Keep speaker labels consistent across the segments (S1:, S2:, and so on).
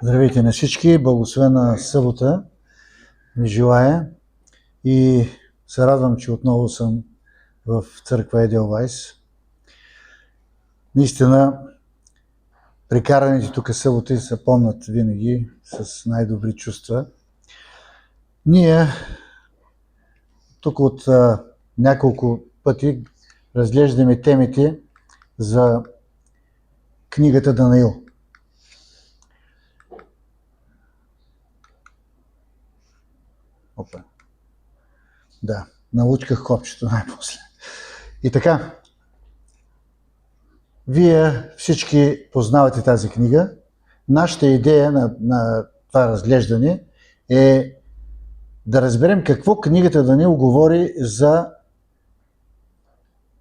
S1: Здравейте на всички, благословена събота ви желая и се радвам, че отново съм в църква Еделвайс. Наистина, прекараните тук съботи се помнят винаги с най-добри чувства. Ние тук от няколко пъти разглеждаме темите за книгата Данаил. Опа. Да, налучках копчето най-после. И така, вие всички познавате тази книга. Нашата идея на това разглеждане е да разберем какво книгата Данаил говори за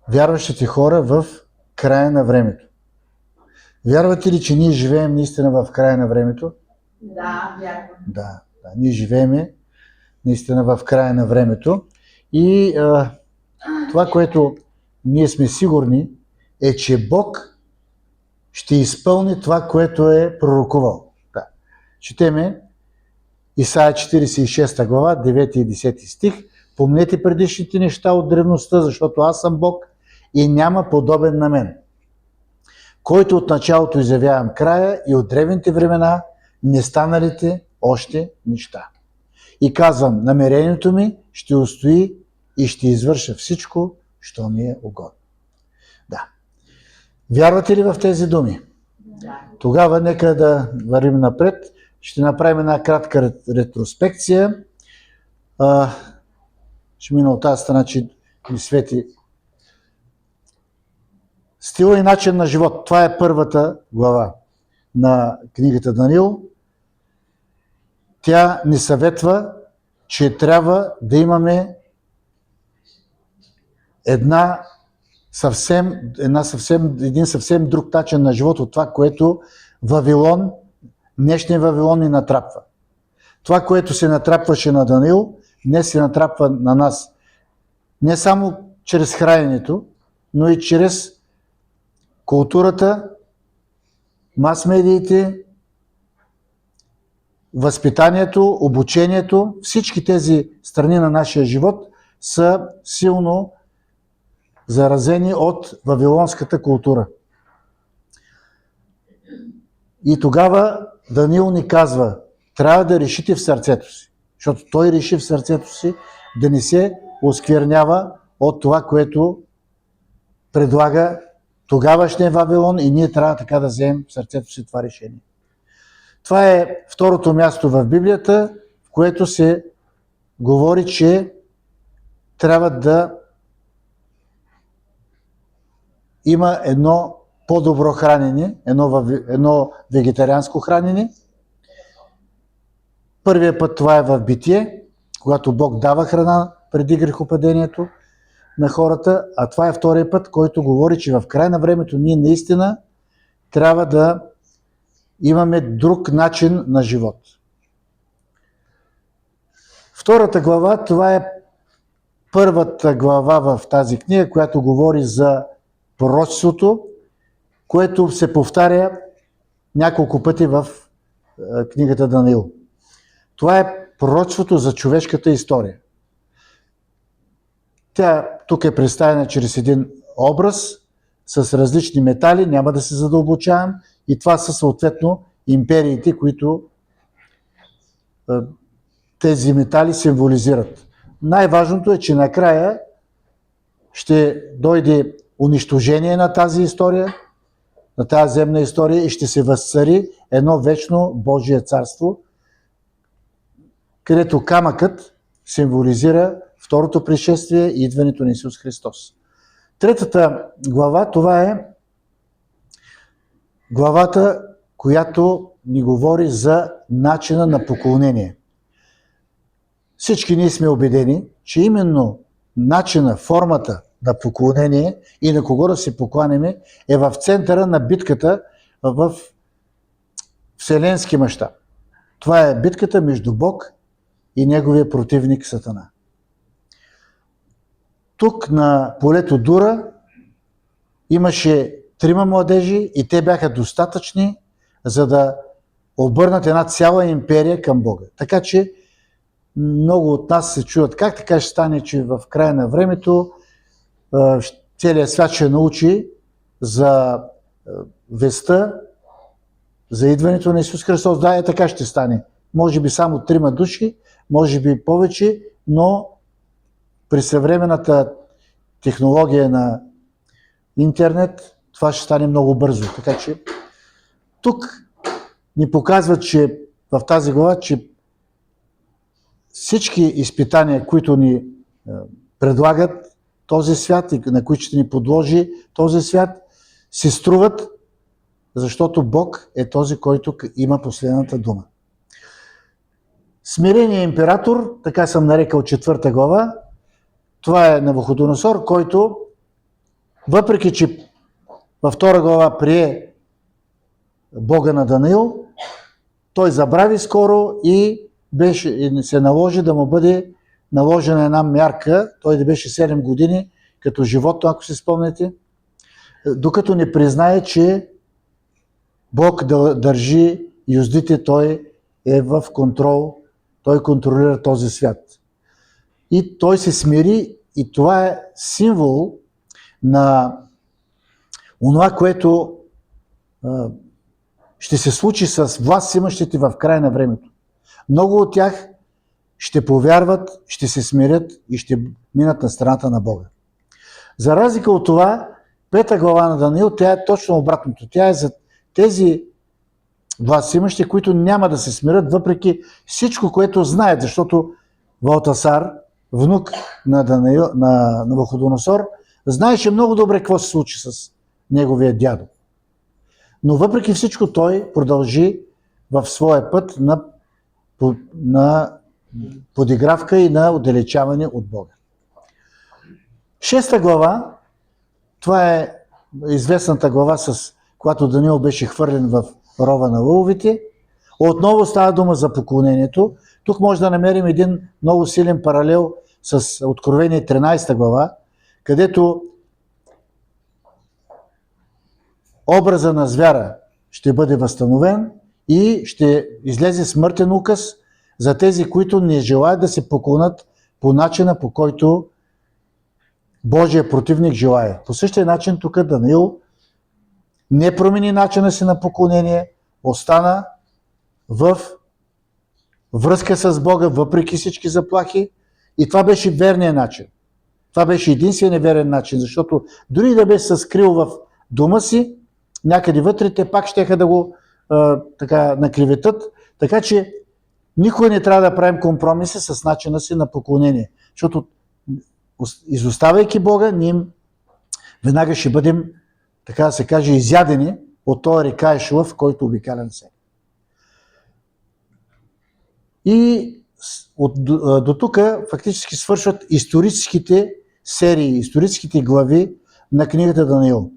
S1: вярващите хора в края на времето. Вярвате ли, че ние живеем наистина в края на времето?
S2: Да, вярвам.
S1: Да, ние живеем наистина в края на времето. И това, което ние сме сигурни, е, че Бог ще изпълни това, което е пророкувал. Да. Четеме Исаия 46 глава, 9 и 10 стих. Помнете предишните неща от древността, защото аз съм Бог и няма подобен на мен, който от началото изявявам края и от древните времена не станалите още неща. И казвам, намерението ми ще устои и ще извърша всичко, що ми е угодно. Да. Вярвате ли в тези думи?
S2: Да.
S1: Тогава нека да вървим напред. Ще направим една кратка ретроспекция. Ще мина от тази страна, че ми свети. Стила и начин на живот. Това е първата глава на книгата Данаил. Тя ни съветва, че трябва да имаме един съвсем друг начин на живот от това, което днешният Вавилон ни натрапва. Това, което се натрапваше на Данаил, днес се натрапва на нас. Не само чрез храненето, но и чрез културата, мас-медиите, възпитанието, обучението. Всички тези страни на нашия живот са силно заразени от вавилонската култура. И тогава Данаил ни казва, трябва да решите в сърцето си, защото той реши в сърцето си да не се осквернява от това, което предлага тогавашния Вавилон, и ние трябва така да вземем в сърцето си това решение. Това е второто място в Библията, в което се говори, че трябва да има едно по-добро хранене, едно вегетарианско хранене. Първият път това е в Битие, когато Бог дава храна преди грехопадението на хората, а това е втория път, който говори, че в край на времето ние наистина трябва да имаме друг начин на живот. Втората глава, това е първата глава в тази книга, която говори за пророчеството, което се повтаря няколко пъти в книгата Данаил. Това е пророчеството за човешката история. Тя тук е представена чрез един образ с различни метали, няма да се задълбочавам, и това са съответно империите, които тези метали символизират. Най-важното е, че накрая ще дойде унищожение на тази история, на тази земна история, и ще се възцари едно вечно Божие царство, където камъкът символизира второто пришествие и идването на Исус Христос. Третата глава, това е главата, която ни говори за начина на поклонение. Всички ние сме убедени, че именно начина, формата на поклонение и на кого да се покланяме е в центъра на битката в вселенски мащаб. Това е битката между Бог и неговия противник Сатана. Тук на полето Дура имаше 3 младежи и те бяха достатъчни, за да обърнат една цяла империя към Бога. Така че много от нас се чудят как така ще стане, че в края на времето целият свят ще научи за веста, за идването на Исус Христос. Да, така ще стане. Може би само 3 души, може би повече, но при съвременната технология на интернет това ще стане много бързо. Така че тук ни показва, че в тази глава, че всички изпитания, които ни предлагат този свят и на които ще ни подложи този свят, се струват, защото Бог е този, който има последната дума. Смиреният император, така съм нарекал 4 глава, това е Навуходоносор, който, въпреки че във 2 глава прие Бога на Даниил, той забрави скоро и се наложи да му бъде наложена една мярка. Той да беше 7 години като животно, ако си спомняте, докато не признае, че Бог държи юздите, той е в контрол, той контролира този свят. И той се смири и това е символ на онова, което ще се случи с власт имащите в края на времето. Много от тях ще повярват, ще се смирят и ще минат на страната на Бога. За разлика от това, 5 глава на Даниил, тя е точно обратното. Тя е за тези властимащи, които няма да се смирят, въпреки всичко, което знаят, защото Валтасар, внук на Навуходоносор, знаеше много добре какво се случи с неговия дядо. Но въпреки всичко той продължи в своя път на подигравка и на отдалечаване от Бога. 6 глава, това е известната глава, с която Даниил беше хвърлен в рова на лъвовете. Отново става дума за поклонението. Тук може да намерим един много силен паралел с Откровение 13 глава, където образа на звяра ще бъде възстановен и ще излезе смъртен указ за тези, които не желаят да се поклонят по начина, по който Божия противник желая. По същия начин тук Даниил не промени начина си на поклонение, остана в връзка с Бога, въпреки всички заплахи, и това беше верният начин. Това беше единственият верен начин, защото дори да беше се скрил в дома си, някъде вътре, те пак щеха да го наклеветат, така че никой не трябва да правим компромиси с начина си на поклонение, защото изоставяйки Бога, ние веднага ще бъдем, така да се каже, изядени от този река Ешлъв, който обикаля на себе. И до тук фактически свършват историческите серии, историческите глави на книгата Даниил.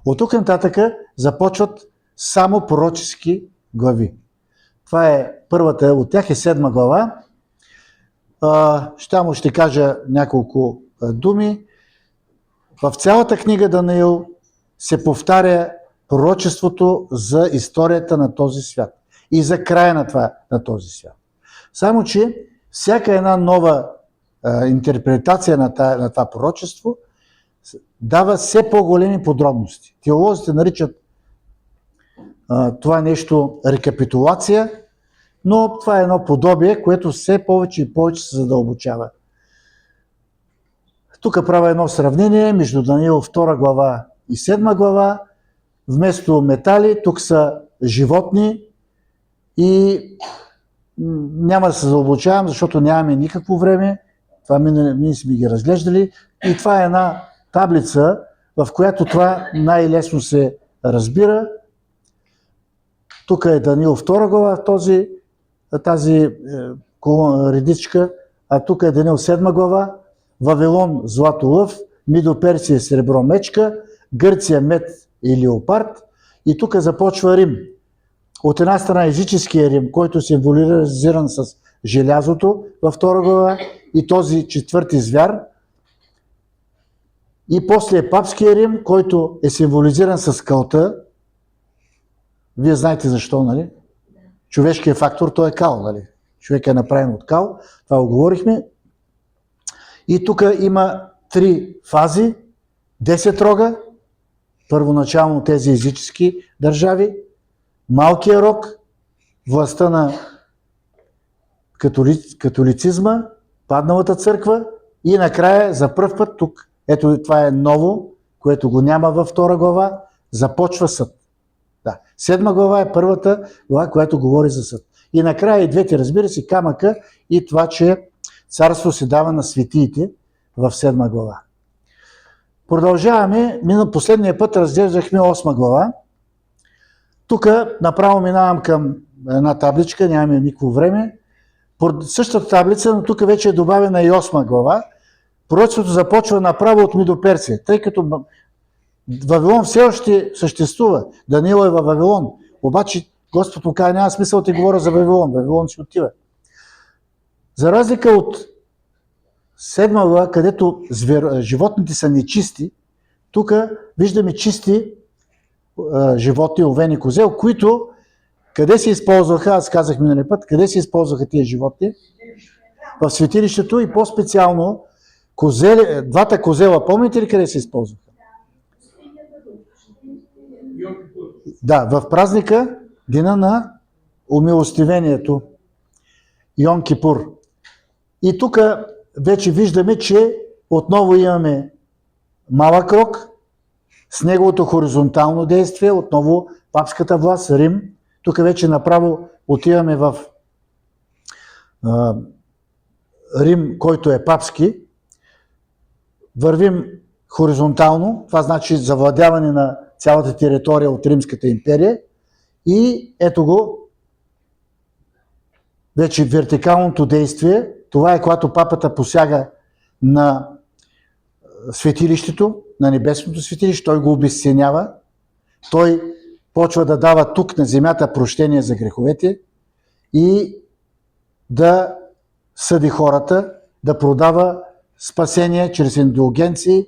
S1: От тук нататък започват само пророчески глави. Това е първата от тях, е 7 глава. Ще кажа няколко думи. В цялата книга Даниил се повтаря пророчеството за историята на този свят и за края на този свят. Само че всяка една нова интерпретация на това пророчество дава все по-големи подробности. Теолозите наричат това нещо рекапитулация, но това е едно подобие, което все повече и повече се задълбочава. Тук правя едно сравнение между Даниил 2 глава и 7 глава. Вместо метали, тук са животни и няма да се задълбочавам, защото нямаме никакво време. Това ние сме ги разглеждали. И това е една таблица, в която това най-лесно се разбира. Тук е Даниил 2 глава, тази редичка, а тук е Даниил 7 глава, Вавилон злато лъв, Мидо Персия сребро мечка, Гърция мед и леопард, и тук започва Рим. От една страна езическия Рим, който е символизиран с желязото във 2 глава, и този 4-ти звяр, и после е папския Рим, който е символизиран с кълта. Вие знаете защо, нали? човешкият фактор, той е кал, нали? Човек е направен от кал, това го говорихме. И тук има 3 фази, 10 рога, първоначално тези езически държави, малкия рог, властта на католицизма, падналата църква и накрая за пръв път тук, ето това е ново, което го няма във 2 глава, започва съд. Да. 7 глава е първата глава, която говори за съд. И накрая и двете, разбира се, камъка и това, че царство се дава на светиите в 7 глава. Продължаваме. Последния път разглеждахме 8 глава. Тук направо минавам към една табличка, нямаме никакво време. По същата таблица, но тук вече е добавена и 8 глава. Пророчеството започва направо от Мидо-Персия, тъй като Вавилон все още съществува. Даниил е във Вавилон. Обаче Господ му каза, няма смисъл да ти говоря за Вавилон. Вавилон си отива. За разлика от 7 глава, където животните са нечисти, тук виждаме чисти животни, овени, козел, които къде се използваха, аз казах миналия път, къде се използваха тия животни? В светилището и по-специално двата козела, помните ли къде се използваха? Да, в празника, дена на умилостивението, Йом Кипур. И тук вече виждаме, че отново имаме малък рог с неговото хоризонтално действие, отново папската власт, Рим. Тук вече направо отиваме в Рим, който е папски. Вървим хоризонтално, това значи завладяване на цялата територия от Римската империя. И ето го, вече вертикалното действие, това е когато папата посяга на светилището, на небесното светилище, той го обезценява, той почва да дава тук на земята прощение за греховете и да съди хората, да продава спасение чрез индулгенции.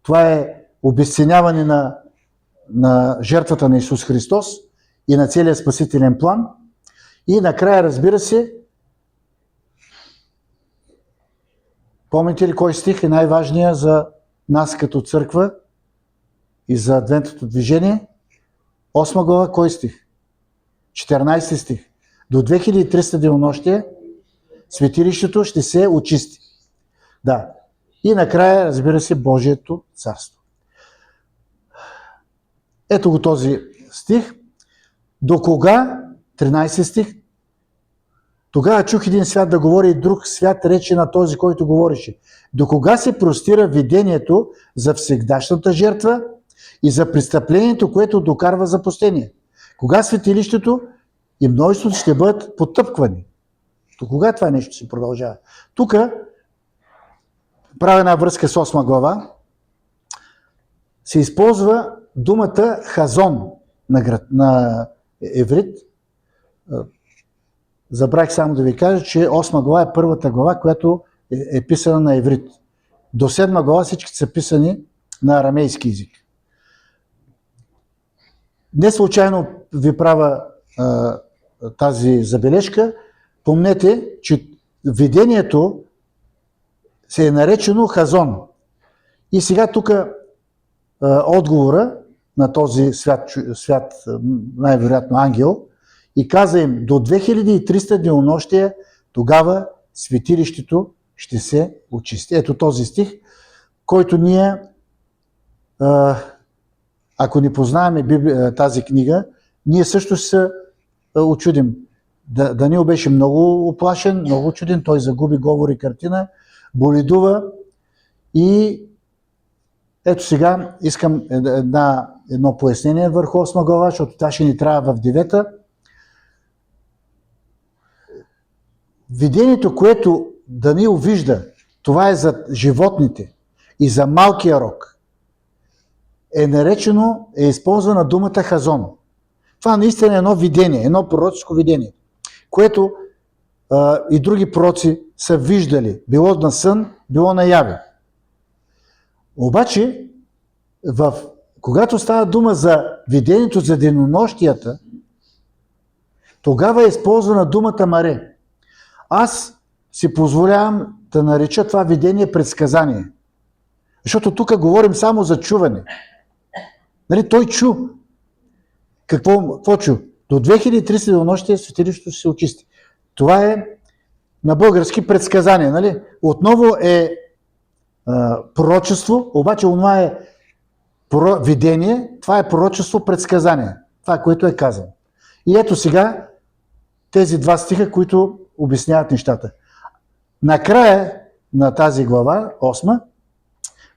S1: Това е обезценяване на жертвата на Исус Христос и на целия спасителен план. И накрая, разбира се, помните ли кой стих е най-важният за нас като църква и за адвентното движение? 8 глава, кой стих? 14 стих. До 2300 денонощия светилището ще се очисти. Да. И накрая, разбира се, Божието царство. Ето го този стих. До кога? 13 стих. Тогава чух един свят да говори и друг свят рече на този, който говореше. До кога се простира видението за всегдашната жертва и за престъплението, което докарва запустение? Кога светилището и множеството ще бъдат потъпквани? До кога това нещо се продължава? Тук правя една връзка с 8 глава. Се използва думата хазон на еврит. Забравих само да ви кажа, че 8 глава е първата глава, която е писана на еврит. До 7 глава всички са писани на арамейски език. Не случайно ви правя тази забележка. Помнете, че видението се е наречено хазон. И сега тук отговора на този свят, най-вероятно ангел, и каза им, до 2300 денонощия, тогава светилището ще се очисти. Ето този стих, който ние, ако не познаваме тази книга, ние също се очудим. Даниил беше много оплашен, много чуден, той загуби говор и картина, боледува и ето сега искам едно пояснение върху 8 глава, защото това ще ни трябва в 9. Видението, което Даниил вижда, това е за животните и за малкия рог, е използвана думата хазон. Това наистина е едно видение, едно пророческо видение, което и други пророци са виждали, било на сън, било на яве. Обаче, когато става дума за видението за денонощията, тогава е използвана думата маре. Аз си позволявам да нарича това видение предсказание. Защото тук говорим само за чуване. Нали, той чу. Какво чу? До 2300 денонощия светилището ще се очисти. Това е на български предсказание. Нали? Отново е пророчество, обаче онова е видение, това е пророчество, предсказание. Това, което е казано. И ето сега тези два стиха, които обясняват нещата. Накрая на тази глава, 8,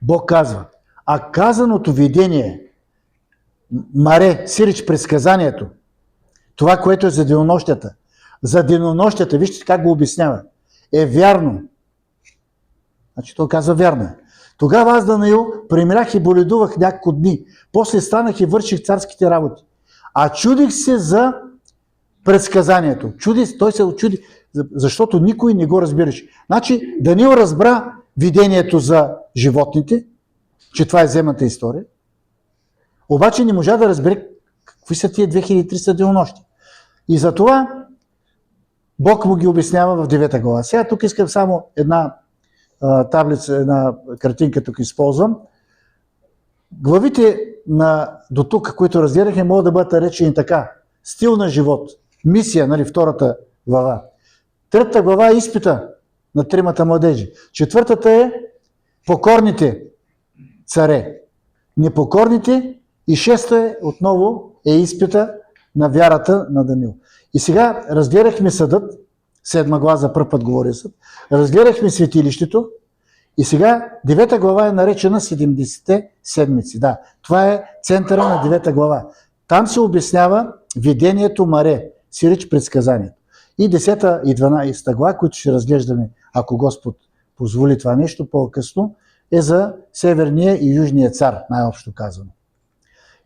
S1: Бог казва: а казаното видение, маре, сиреч предсказанието, това, което е за денонощията. За денонощията, вижте как го обяснява, е вярно. Значи той казва вярно. Тогава аз, Данаил, преминах и боледувах няколко дни. После станах и върших царските работи. А чудих се за предсказанието. Той се очуди, защото никой не го разбираше. Значи Даниил разбра видението за животните, че това е земната история, обаче не можа да разбере какви са тия 2300 денонощи. И затова Бог му ги обяснява в 9 глава. Сега тук искам само една таблица, една картинка тук използвам. Главите до тук, които разгледахме, могат да бъдат наречени така: стил на живот, мисия, нали, 2 глава. 3 глава е изпита на 3 младежи. 4 е покорните царе, непокорните, и 6 е отново е изпита на вярата на Даниил. И сега разгледахме съдът, 7 глава за първ път говори съд, разгледахме светилището и сега 9 глава е наречена 70-те седмици. Да, това е центъра на 9 глава. Там се обяснява видението маре, сиреч предсказанието. И 10 и 12 глава, които ще разглеждаме, ако Господ позволи това нещо по-късно, е за северния и южния цар, най-общо казано.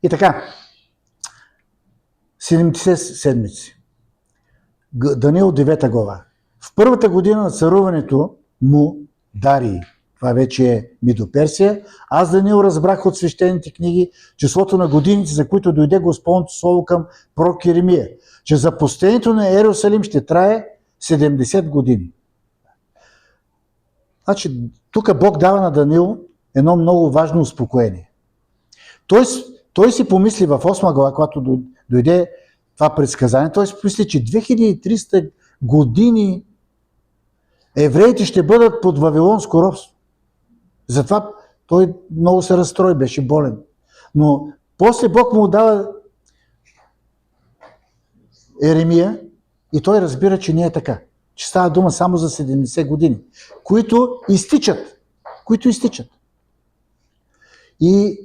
S1: И така, 70 седмици. Даниил 9 глава. В първата година на царуването му, Дарий, това вече е Мидо-Персия, аз, Даниил, разбрах от свещените книги числото на годините, за които дойде Господното слово към пророк Йеремия, че запустението на Йерусалим ще трае 70 години. Значи, тук Бог дава на Даниил едно много важно успокоение. Той си помисли в 8 глава, когато дойде това предсказание, той си помисли, че 2300 години евреите ще бъдат под вавилонско робство. Затова той много се разстрои, беше болен. Но после Бог му дава Йеремия и той разбира, че не е така. Че става дума само за 70 години, които изтичат. И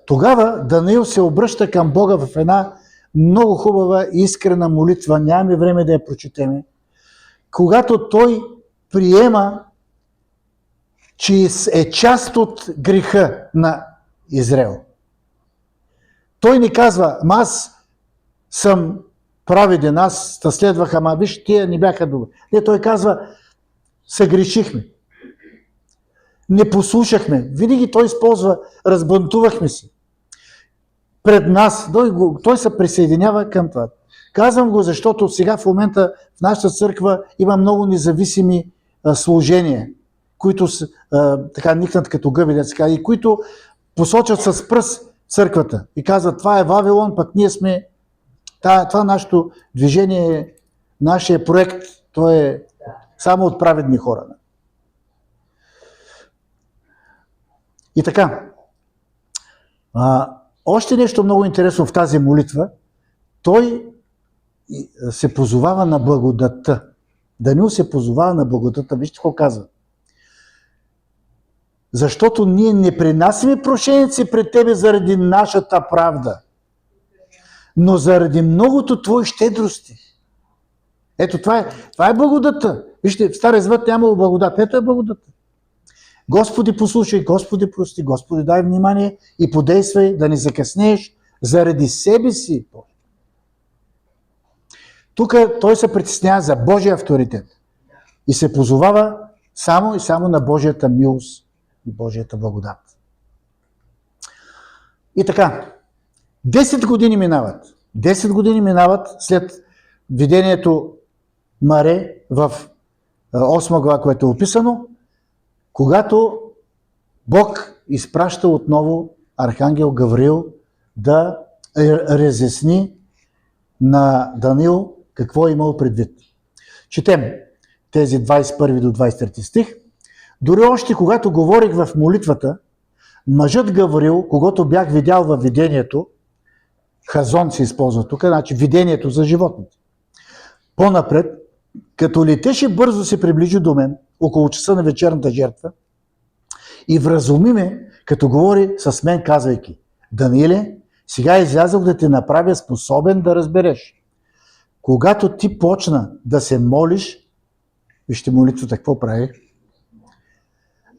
S1: тогава Даниил се обръща към Бога в една много хубава искрена молитва, нямаме време да я прочетеме, когато той приема, че е част от греха на Израел. Той не казва: аз съм праведен, аз те следвах, ама виж, тия не бяха добри. Не, той казва: съгрешихме, не послушахме. Винаги той използва: разбънтувахме се пред нас. Той се присъединява към това. Казвам го, защото сега в момента в нашата църква има много независими служения, които така никнат като гъби, и които посочат с пръст църквата и казват: това е Вавилон, пък ние сме... Това нашето движение, нашия проект, той е само от праведни хора. И така, още нещо много интересно в тази молитва, той се позовава на благодатта. Даниил се позовава на благодатта. Вижте какво казва: защото ние не принасяме прошеници пред тебе заради нашата правда, но заради многото твои щедрости. Ето това е благодатта. Вижте, в Стария Завет нямало благодат. Ето е благодатта. Господи, послушай, Господи, прости, Господи, дай внимание и подействай, да не закъснееш заради себе си. Тук той се притеснява за Божия авторитет и се позовава само и само на Божията милост и Божията благодат. И така, 10 години минават. 10 години минават след видението Маре в 8 глава, което е описано, когато Бог изпраща отново Архангел Гавриил да разясни на Даниил какво е имал предвид. Четем тези 21 до 23 стих. Дори още когато говорих в молитвата, мъжът Гавриил, когато бях видял във видението, хазон се използва тук, значи видението за животните. По-напред, като летеше бързо се приближи до мен, около часа на вечерната жертва, и вразуми ме, като говори с мен, казвайки: Данииле, сега излязох да те направя способен да разбереш. Когато ти почна да се молиш, вижте молитвата какво прави,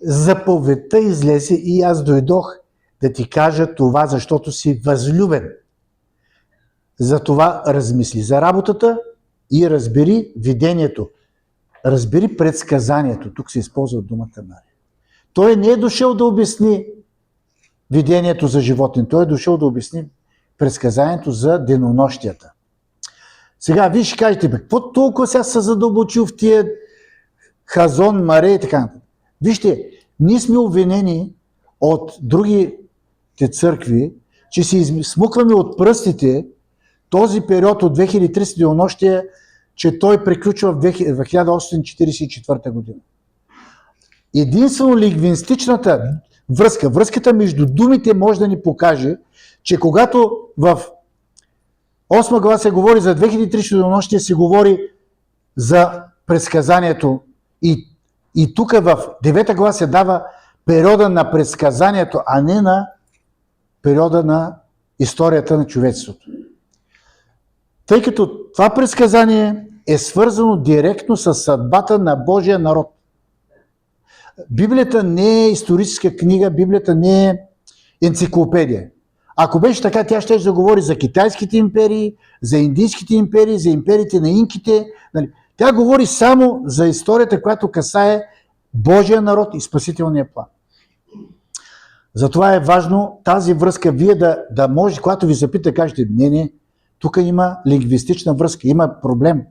S1: заповедта излезе и аз дойдох да ти кажа това, защото си възлюбен. Затова размисли за работата и разбери видението. Разбери предсказанието. Тук се използва думата Мария. Той не е дошъл да обясни видението за животни. Той е дошъл да обясни предсказанието за денонощията. Сега вие ще кажете, какво толкова сега се задълбочил в тия Хазон, Маре и така нататък. Вижте, ние сме обвинени от другите църкви, че си смукваме от пръстите този период от 2300 денонощия, че той приключва в 1844 година. Единствено лингвистичната връзката между думите може да ни покаже, че когато в 8 глава се говори за 2300 денонощия, се говори за предсказанието и тук в 9 глава се дава периода на предсказанието, а не на периода на историята на човечеството. Тъй като това предсказание е свързано директно с съдбата на Божия народ. Библията не е историческа книга, Библията не е енциклопедия. Ако беше така, тя ще да говори за китайските империи, за индийските империи, за империите на инките. Тя говори само за историята, която касае Божия народ и спасителния план. Затова е важно тази връзка вие да може, когато ви запита, кажете: не, тук има лингвистична връзка, има проблем.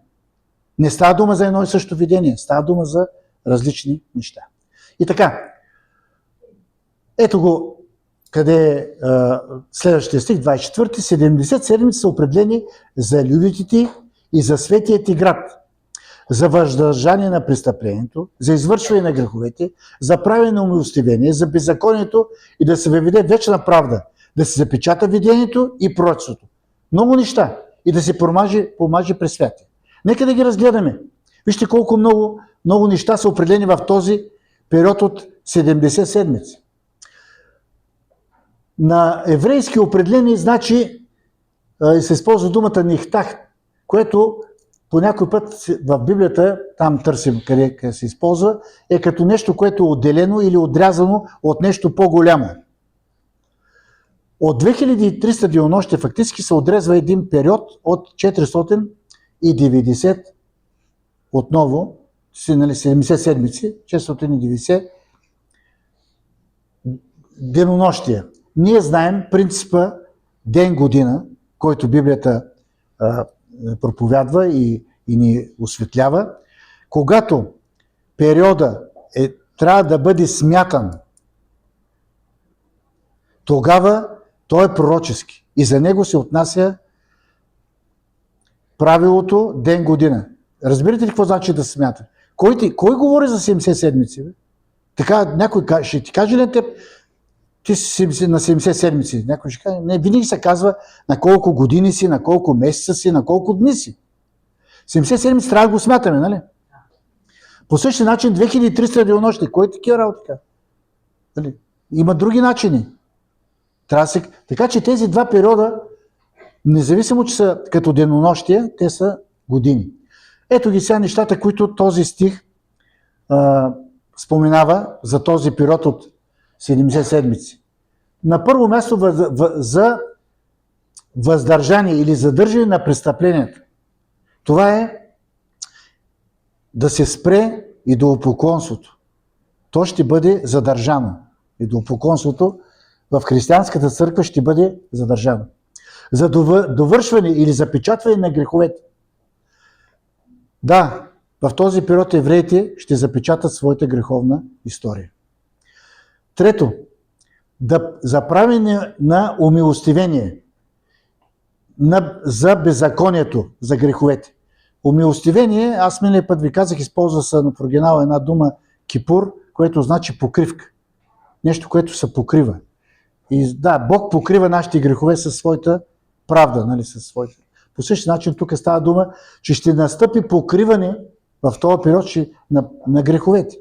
S1: Не става дума за едно и също видение, става дума за различни неща. И така, ето го, къде е следващия стих, 24, 70 седмици са определени за людите и за светия ти град, за въздържание на престъплението, за извършване на греховете, за правене на умилостивение, за беззаконието и да се въведе вечна правда, да се запечата видението и пророчеството. Много неща и да се помаже през святия. Нека да ги разгледаме. Вижте колко много неща са определени в този период от 70 седмици. На еврейски определени значи се използва думата нихтах, което по някой път в Библията, там търсим къде се използва, е като нещо, което е отделено или отрязано от нещо по-голямо. От 2300 денонощия фактически се отрезва един период от 490 отново, 70 седмици, 490 денонощия. Ние знаем принципа ден-година, който Библията проповядва и ни осветлява. Когато периода трябва да бъде смятан, тогава той е пророчески. И за него се отнася правилото ден-година. Разбирате ли какво значи да се смята? Кой говори за 70 седмици? Бе? Така, някой ще ти каже ли теб, ти си на 70 седмици? Някой ще каже, не, винаги се казва на колко години си, на колко месеца си, на колко дни си. 70 седмици трябва да го смятаме, нали? По същия начин 2300 денонощия. Кой е такива работи? Нали? Има други начини. Така че тези два периода, независимо, че са като денонощия, те са години. Ето ги сега нещата, които този стих споменава за този период от 70 седмици. На първо място за въздържание или задържане на престъпленията. Това е да се спре идолопоклонството. То ще бъде задържано. Идолопоклонството в християнската църква ще бъде задържано. За довършване или запечатване на греховете. Да, в този период евреите ще запечатат своята греховна история. Трето, за правене на умилостивение за беззаконието, за греховете. Умилостивение, аз миналия път ви казах, използва се в оригинала една дума кипур, което значи покривка. Нещо, което се покрива. И да, Бог покрива нашите грехове със своята правда, нали, със своята. По същия начин тук става дума, че ще настъпи покриване в този период на греховете.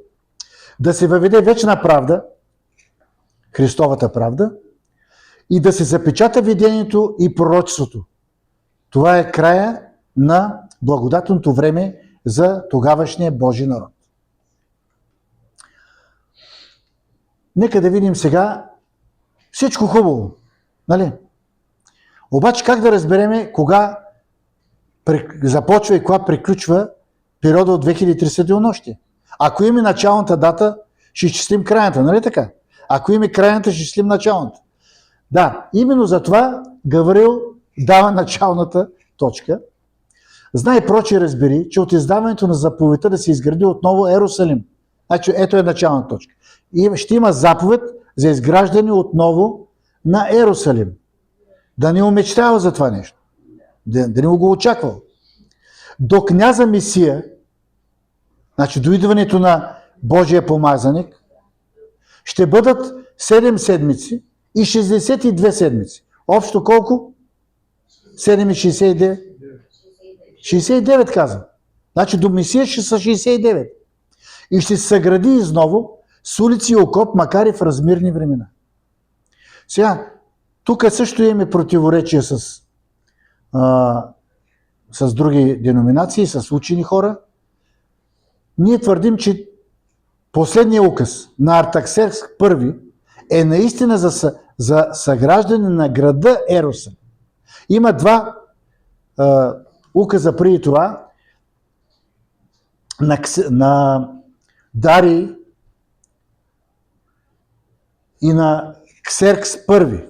S1: Да се въведе вечна правда, Христовата правда, и да се запечата видението и пророчеството. Това е края на благодатното време за тогавашния Божи народ. Нека да видим сега всичко хубаво, нали? Обаче как да разбереме кога започва и кога приключва периода от 2300 денонощия? Ако имаме началната дата, ще изчислим крайната, нали така? Ако имаме крайната, ще изчислим началната. Да, именно за това Гавриил дава началната точка. Знай проче разбери, че от издаването на заповедта да се изгради отново Ерусалим. Значи ето е началната точка. И ще има заповед за изграждане отново на Ерусалим. Да не умечтава за това нещо. Да не го очаквал. До княза Месия, значи до идването на Божия помазаник, ще бъдат 7 седмици и 62 седмици. Общо колко? 7 и 69? 69 казвам. Значи до Месия ще са 69. И ще се съгради изново с улици и окоп, макар и в размирни времена. Сега, тук също имаме противоречия с други деноминации, с учени хора. Ние твърдим, че последният указ на Артаксеркс I е наистина за съграждане на града Ерусалим. Има два указа преди това на Дарий и на Ксеркс I,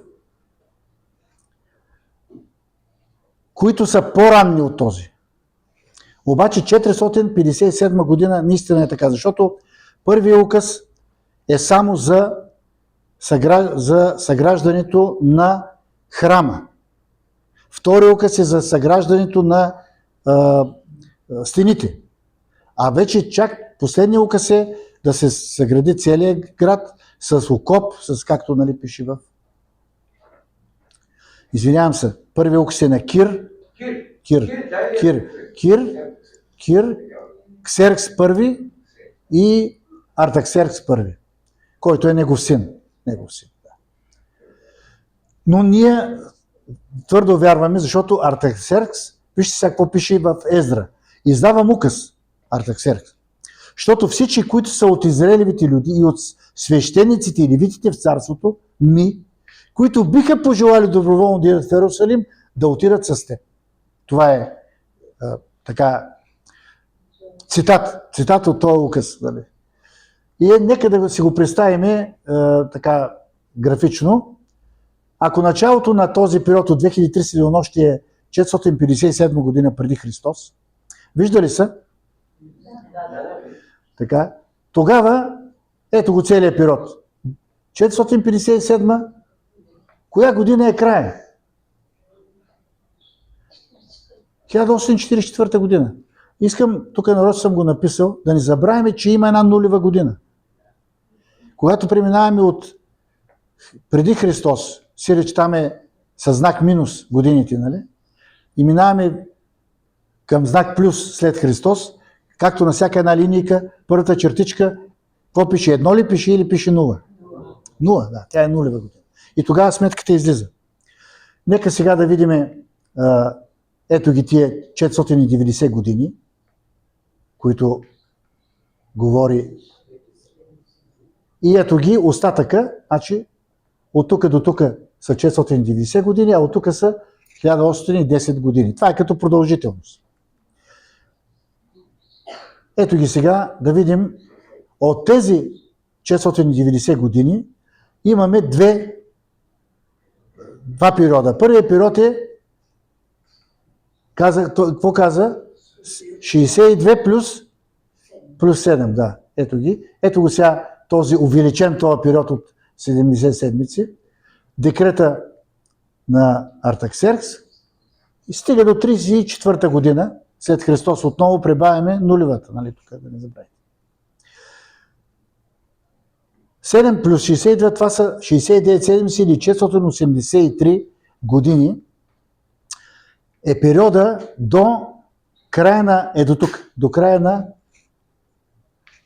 S1: които са по-ранни от този. Обаче 457 година наистина е така, защото първият указ е само за съграждането на храма. Вторият указ е за съграждането на стените. А вече чак последният указ е да се съгради целият град с окоп, с както нали пише в... Извинявам се, първият указ е на Кир, Ксеркс I и Артаксеркс I, който е негов син. Да. Но ние твърдо вярваме, защото Артаксеркс, вижте сега какво пише в Ездра, издавам указ Артаксеркс, защото всички, които са от израелевите люди и от свещениците и левитите в царството ми, които биха пожелали доброволно да идат в Ерусалим, да отидат с теб. Това е така цитат от този указ. Нали? И нека да си го представим така графично. Ако началото на този период от 2300 денонощия е 457 година преди Христос, виждали са? Така. Тогава, ето го целият период. 457, коя година е края? 1844 година. Искам, тук народ съм го написал, да не забравяме, че има една нулева година. Когато преминаваме от преди Христос, си реч там е със знак минус годините, нали? И минаваме към знак плюс след Христос, както на всяка една линейка, първата чертичка, какво пише? Едно ли пише или пише нула? Нула, да, тя е нулева година. И тогава сметката излиза. Нека сега да видим ето ги тия 490 години, които говори. И ето ги остатъка, значи от тук до тук са 490 години, а от тук са 1810 години. Това е като продължителност. Ето ги сега да видим от тези 490 години имаме два периода. Първият период е, какво каза? 62 плюс 7, да. Ето ги. Ето го сега този увеличен този период от 70 седмици. Декрета на Артаксеркс и стига до 34-та година, след Христос отново прибавяме нулевата, нали, тук да не забравяйте. 7 плюс 62, това са 69 седмици или 483 години е периода до края на, до тук, до края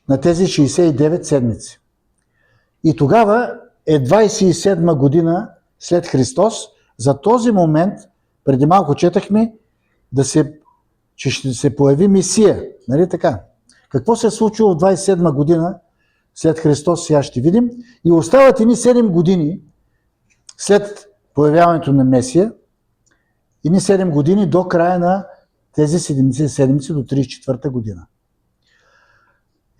S1: на тези 69 седмици. И тогава е 27 година след Христос. За този момент, преди малко четахме, че ще се появи Месия. Нали така? Какво се е случило в 27 година след Христос, сега ще видим. И остават едни 7 години след появяването на Месия, едни 7 години до края на тези 70 седмици до 34-та година.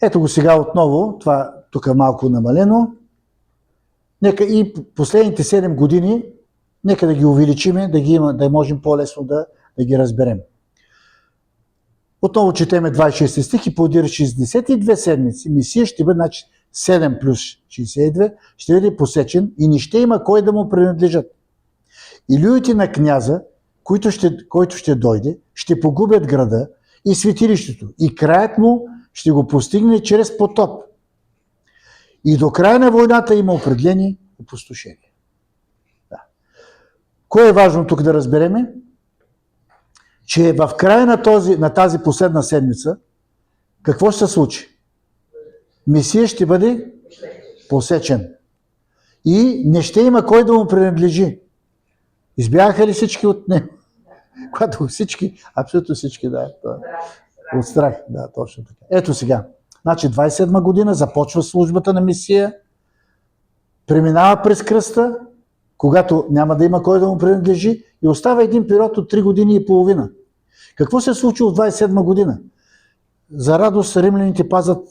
S1: Ето го сега отново, това тук е малко намалено. Нека и последните 7 години, нека да ги увеличиме, да можем по-лесно да ги разберем. Отново четеме 26 стих и подир 62 седмици. Месия ще бъде, значи 7 плюс 62, ще бъде посечен и не ще има кой да му принадлежат. И людите на княза, който ще дойде, ще погубят града и светилището. И краят му ще го постигне чрез потоп. И до края на войната има определени опустошения. Да. Кое е важно тук да разбереме? Че в края на тази последна седмица, какво ще се случи? Месия ще бъде посечен. И не ще има кой да му принадлежи. Избягаха ли всички от него? Когато всички, абсолютно всички, да. От страх, да, точно така. Ето сега. Значи 27 година започва службата на Месия, преминава през кръста, когато няма да има кой да му принадлежи и остава един период от 3 години и половина. Какво се е случило в 27 година? За радост римляните пазят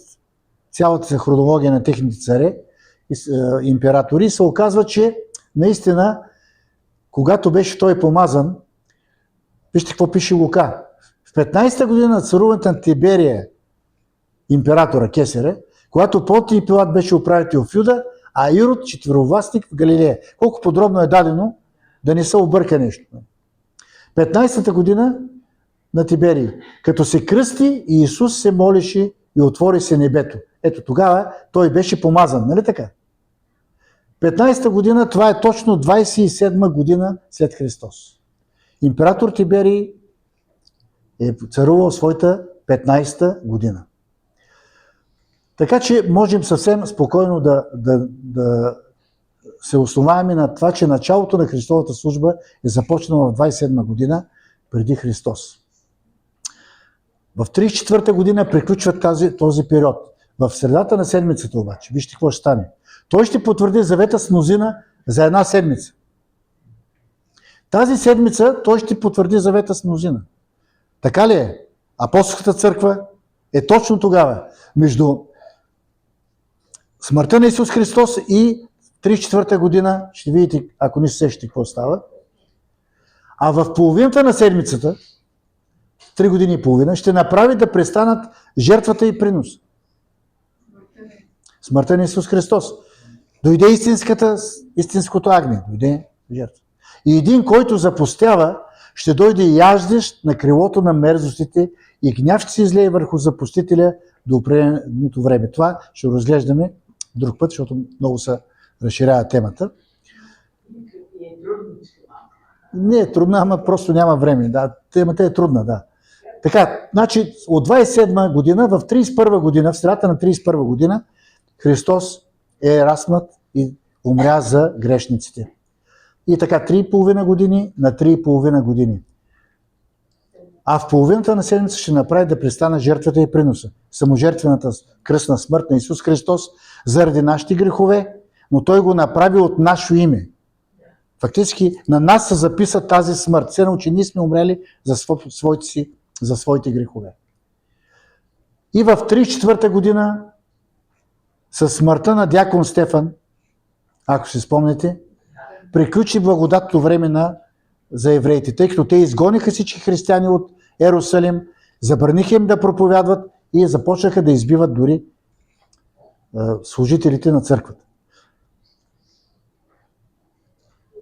S1: цялата хронология на техните царе, императори, и се оказва, че наистина, когато беше той помазан, вижте какво пише Лука. В 15-та година на царуването на Тиберия, императора Кесаря, когато Понтий Пилат беше управител в Юда, а Ирод четвировластник в Галилея. Колко подробно е дадено, да не се обърка нещо. 15-та година на Тиберий. Като се кръсти, Иисус се молеше и отвори се небето. Ето тогава той беше помазан, нали така? 15-та година, това е точно 27 година след Христос. Император Тиберий е царувал своята 15-та година. Така че можем съвсем спокойно да се основаваме на това, че началото на Христовата служба е започнала в 27 година преди Христос. В 34-та година приключва този период. В средата на седмицата обаче, вижте какво ще стане. Той ще потвърди завета с мнозина за една седмица. Тази седмица той ще потвърди завета с мнозина. Така ли е? Апостолската църква е точно тогава. Между смъртта на Исус Христос и 34-та година, ще видите, ако не се сещате какво става. А в половината на седмицата, 3 години и половина, ще направи да престанат жертвата и принос. Смъртта на Исус Христос. Дойде истинското агне, дойде жертва. И един, който запустява, ще дойде яждещ на крилото на мерзостите и гняв ще се излее върху запустителя до определеното време. Това ще разглеждаме друг път, защото много се разширява темата. Не е трудна, ама просто няма време. Да, темата е трудна, да. Така, значи от 27 година в 31 година, в средата на 31 година, Христос е разпнат и умря за грешниците. И така 3,5 години на 3,5 години. А в половината на седмица ще направи да престана жертвата и приноса. Саможертвената кръстна смърт на Исус Христос заради нашите грехове, но Той го направи от наше име. Фактически на нас се записа тази смърт. Все че ние сме умрели за своите грехове. И в 34-та година със смъртта на дякон Стефан, ако си спомнете, приключи благодатното време за евреите, тъй като те изгониха всички християни от Ерусалим, Забраниха им да проповядват и започнаха да избиват дори служителите на църквата.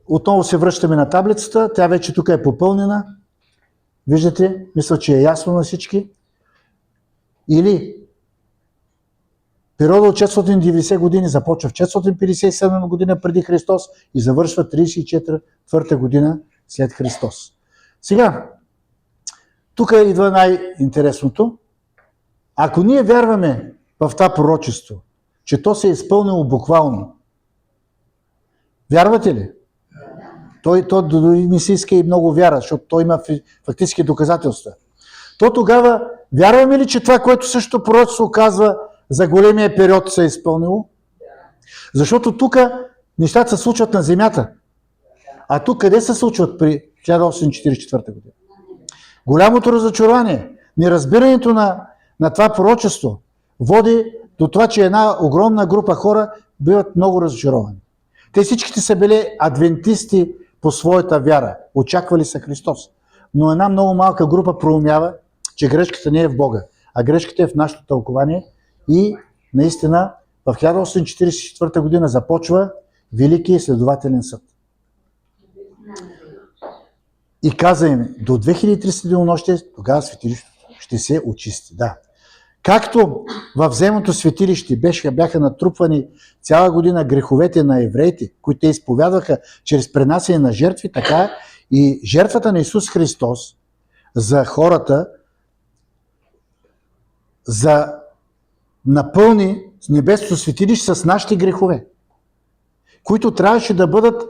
S1: Отново се връщаме на таблицата. Тя вече тук е попълнена. Виждате, мисля, че е ясно на всички. Или периода от 490 години започва в 457 година преди Христос и завършва 34-та година след Христос. Сега, тук идва най-интересното. Ако ние вярваме в това пророчество, че то се е изпълнило буквално, вярвате ли? То дори не се иска и много вяра, защото той има фактически доказателства. То тогава вярваме ли, че това, което също пророчество казва за големия период се е изпълнило? Защото тук нещата се случват на земята. А тук къде се случват при 1844 година? Голямото разочарование, неразбирането на това пророчество води до това, че една огромна група хора биват много разочаровани. Те всичките са били адвентисти по своята вяра. Очаквали са Христос. Но една много малка група проумява, че грешката не е в Бога, а грешката е в нашето тълкование и наистина в 1844 година започва Великият изследователен съд. И каза им, до 2300 денонощия, тогава светилището ще се очисти. Да. Както в земното светилище бяха натрупвани цяла година греховете на евреите, които те изповядваха чрез пренасене на жертви, така и жертвата на Исус Христос за хората, за напълни небесното светилище с нашите грехове, които трябваше да бъдат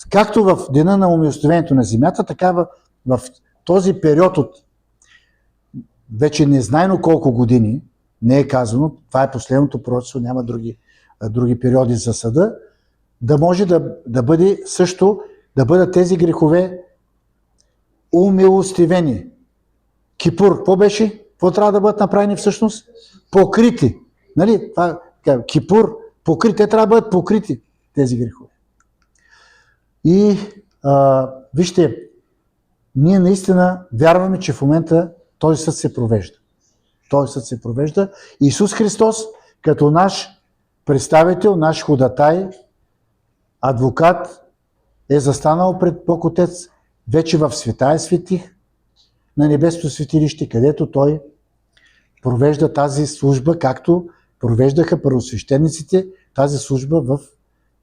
S1: както в дена на умилостивението на земята, така в този период от вече незнайно колко години, не е казано, това е последното пророчество, няма други периоди за съда, да може да бъде също, да бъдат тези грехове умилостивени. Кипур, какво беше? Какво трябва да бъдат направени всъщност? Покрити. Нали? Кипур, покрити. Те трябва да бъдат покрити, тези грехове. И вижте, ние наистина вярваме, че в момента този съд се провежда. Този съд се провежда. Исус Христос, като наш представител, наш ходатай, адвокат, е застанал пред Бог Отец вече в Светая Светих на небесното светилище, където Той провежда тази служба, както провеждаха първосвещениците тази служба в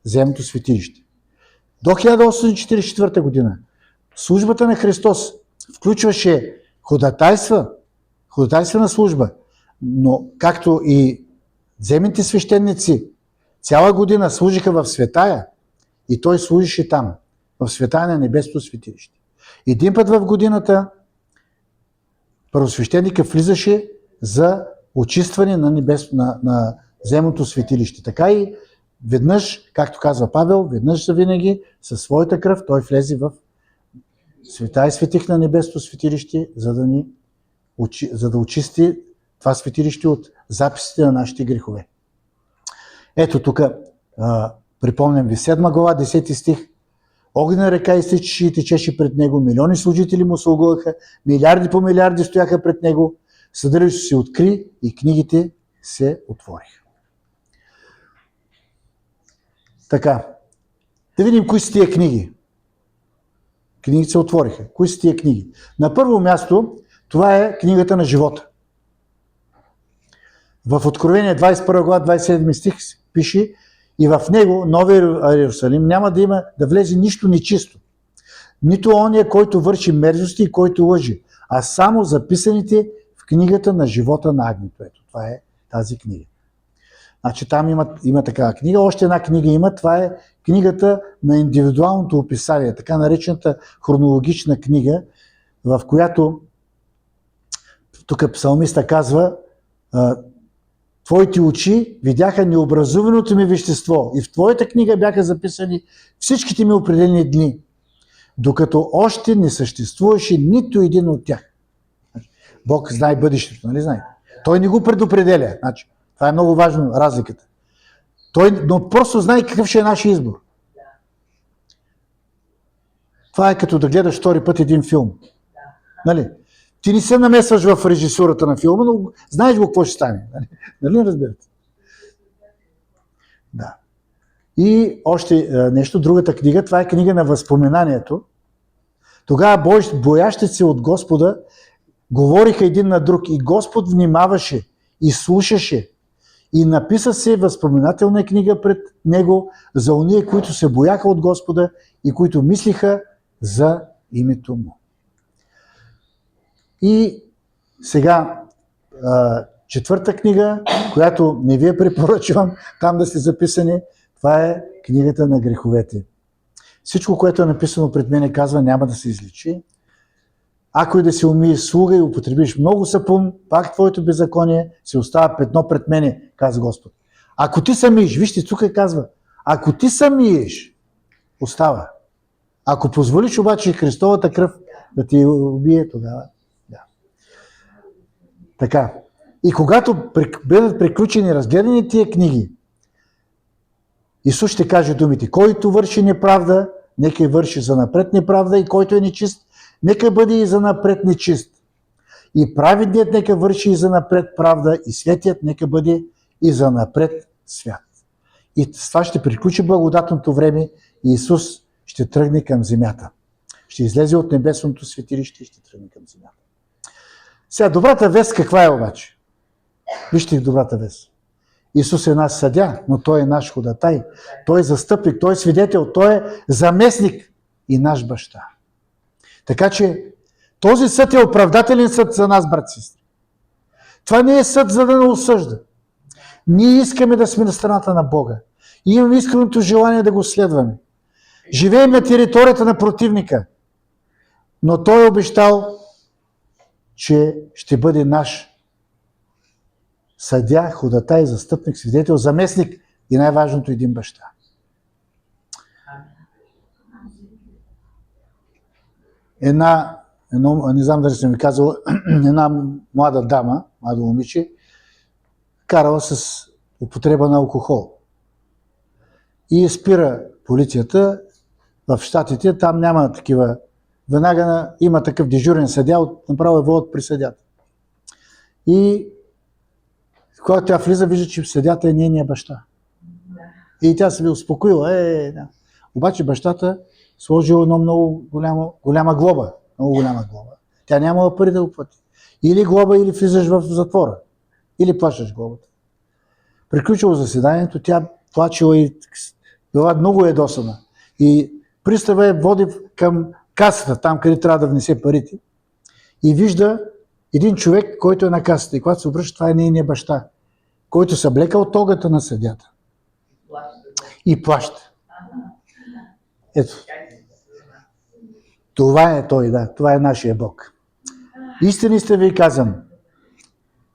S1: земното светилище. До 1844 година службата на Христос включваше ходатайствена служба, но както и земните свещеници цяла година служиха в Светая и Той служише там, в Светая на небесното светилище. Един път в годината първосвещеника влизаше за очистване на земното светилище. Така и веднъж, както казва Павел, веднъж за винаги със своята кръв той влезе в Светая Светих на небесното светилище, за да очисти това светилище от записите на нашите грехове. Ето тук, припомням ви, 7 глава, 10 стих. Огнена река изтичаше и течеше пред него, милиони служители му се огъваха, милиарди по милиарди стояха пред него, съдържащото се откри и книгите се отвориха. Така, да видим кои са тия книги. Книгите се отвориха. Кои са тия книги? На първо място, това е книгата на живота. В Откровение 21 глава, 27 стих пише: и в него, Новия Иерусалим, няма да влезе нищо нечисто. Нито ония, който върши мерзости и който лъжи, а само записаните в книгата на живота на Агнето. Ето, това е тази книга. Значи там има такава книга. Още една книга има, това е книгата на индивидуалното описание, така наречената хронологична книга, в която тук псалмиста казва: твоите очи видяха необразуваното ми вещество и в твоята книга бяха записани всичките ми определени дни, докато още не съществуваше нито един от тях. Бог знае бъдещето, нали знае? Той не го предопределя. Значи, това е много важно, разликата. Но просто знае какъв ще е нашия избор. Това е като да гледаш втори път един филм. Нали? Ти не се намесваш в режисурата на филма, но знаеш го какво ще стане. Нали разбирате? Да. И още нещо, другата книга, това е книга на възпоменанието. Тогава боящите се от Господа говориха един на друг и Господ внимаваше и слушаше. И написа се възпоменателна книга пред него за ония, които се бояха от Господа и които мислиха за името му. И сега четвърта книга, която не ви я препоръчвам там да сте записани, това е книгата на греховете. Всичко, което е написано пред мене, казва, няма да се изличи. Ако и да се умиеш слуга и употребиш много сапун, пак твоето беззаконие се остава петно пред мене, казва Господ. Ако ти самиеш, вижте, тук казва, ако ти самиеш, остава. Ако позволиш обаче Христовата кръв да ти убие, тогава да. Така. И когато бъдат приключени, разгледани тия книги, Исус ще каже думите, който върши неправда, нека върши занапред неправда и който е нечист, нека бъде и занапред нечист. И праведният нека върши и занапред правда и светият нека бъде и занапред свят. И с това ще приключи благодатното време и Исус ще тръгне към земята. Ще излезе от небесното светилище и ще тръгне към земята. Сега, добрата вест каква е обаче? Вижте добрата вест. Исус е наш съдя, но Той е наш ходатай. Той е застъпник, Той е свидетел, Той е заместник и наш баща. Така че този съд е оправдателен съд за нас, брат и сестри. Това не е съд, за да не осъжда. Ние искаме да сме на страната на Бога. И имаме искреното желание да го следваме. Живеем на територията на противника, но Той е обещал, че ще бъде наш съдя, ходатай, застъпник, свидетел, заместник и най-важното един баща. Не знам дали съм ви казал, една млада дама, младо момиче, карала с употреба на алкохол. И спира полицията в Щатите, там няма такива, веднага има такъв дежурен съдия, направо е водят при съдята. И когато тя влиза, вижда, че съдята е нейния баща. И тя се би успокоила. Да. Обаче бащата сложил едно много голяма глоба. Много голяма глоба. Тя нямала пари да го плати. Или глоба, или влизаш в затвора. Или плащаш глобата. Приключило заседанието, тя плачела и била много ядосана. И пристава я води към касата, там къде трябва да внесе парите. И вижда един човек, който е на касата. И когато се обръща, това е нейния баща, който се облекал тогата на съдята. И плаща. Ето. Това е Той, да. Това е нашия Бог. Истинно ви казвам,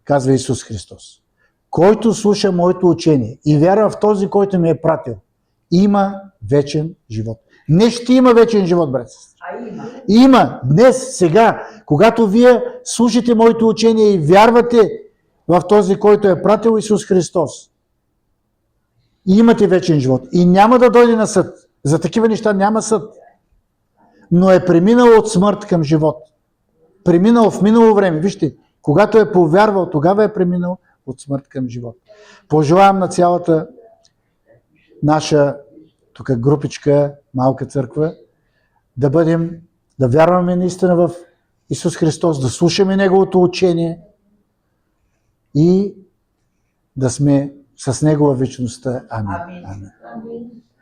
S1: казва Исус Христос. Който слуша моето учение и вярва в този, който ме е пратил, има вечен живот. Не ще има вечен живот, брат. Има. Днес, сега, когато вие слушате моето учение и вярвате в този, който е пратил Исус Христос, и имате вечен живот. И няма да дойде на съд. За такива неща няма съд. Но е преминал от смърт към живот. Преминал в минало време. Вижте, когато е повярвал, тогава е преминал от смърт към живот. Пожелавам на цялата наша тук групичка, малка църква, да вярваме наистина в Исус Христос, да слушаме Неговото учение и да сме с Него във вечността. Амин. Амин.